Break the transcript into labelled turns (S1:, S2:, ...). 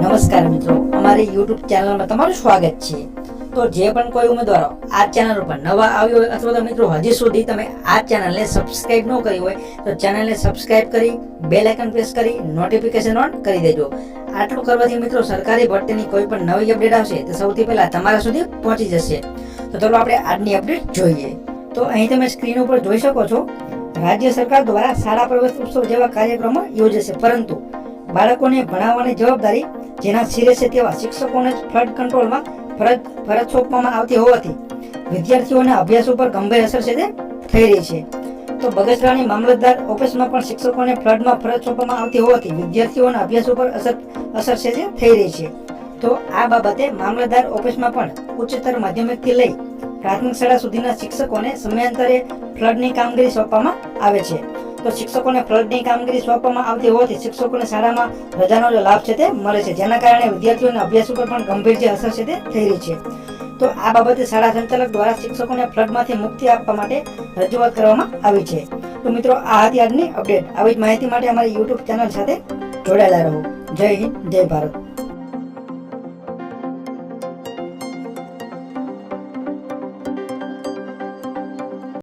S1: નમસ્કાર મિત્રો, અમારી YouTube ચેનલમાં તમારું સ્વાગત છે। તો જે પણ કોઈ ઉમેદવારો આ ચેનલ ઉપર નવા આવ્યો હોય અથવા તો મિત્રો હજી સુધી તમે આ ચેનલને સબસ્ક્રાઇબ ન કરી હોય તો ચેનલને સબસ્ક્રાઇબ કરી બેલ આઇકન પ્રેસ કરી નોટિફિકેશન ઓન કરી દેજો। આટલું કરવાથી મિત્રો સરકારી ભરતીની કોઈ પણ નવી અપડેટ આવશે તો સૌથી પહેલા તમારા સુધી પહોંચી જશે। તો ચાલો આપણે આજની અપડેટ જોઈએ। તો અહીં તમે સ્ક્રીન ઉપર જોઈ શકો છો, રાજ્ય સરકાર દ્વારા શાળા પ્રવેશ ઉત્સવ જેવા કાર્યક્રમો યોજાશે, પરંતુ બાળકોને ભણાવવાની જવાબદારી જેના શિરે છે તેવા શિક્ષકોને ફ્લડ કંટ્રોલમાં ફરજ સોંપવામાં આવતી હોવાથી વિદ્યાર્થીઓના અભ્યાસ ઉપર ગંભીર અસર છે તે થઈ રહી છે। તો બગસરાની મામલતદાર ઓફિસમાં પણ શિક્ષકોને ફ્લડમાં ફરજ સોંપવામાં આવતી હોવાથી વિદ્યાર્થીઓના અભ્યાસ ઉપર અસર છે તે થઈ રહી છે। તો આ બાબતે મામલતદાર ઓફિસમાં પણ ઉચ્ચતર માધ્યમિકથી લઈ પ્રાથમિક શાળા સુધીના શિક્ષકોને સમયાંતરે ફ્લડની કામગીરી સોંપવામાં આવે છે। તો શિક્ષકોને ફ્લડની કામગીરી સોંપવામાં આવતી હોવાથી શિક્ષકોને શાળામાં રજાનો લાભ છે તે મળે છે, જેના કારણે વિદ્યાર્થીઓના અભ્યાસ ઉપર પણ ગંભીર જે અસર છે તે થઈ રહી છે। તો આ બાબતે શાળા સંચાલક દ્વારા શિક્ષકોને ફ્લડમાંથી મુક્તિ આપવા માટે રજૂઆત કરવામાં આવી છે। તો મિત્રો, આ હતી આજની અપડેટ। આવી જ માહિતી માટે અમારી YouTube ચેનલ સાથે જોડાયેલા રહો। જય હિન્દ, જય ભારત।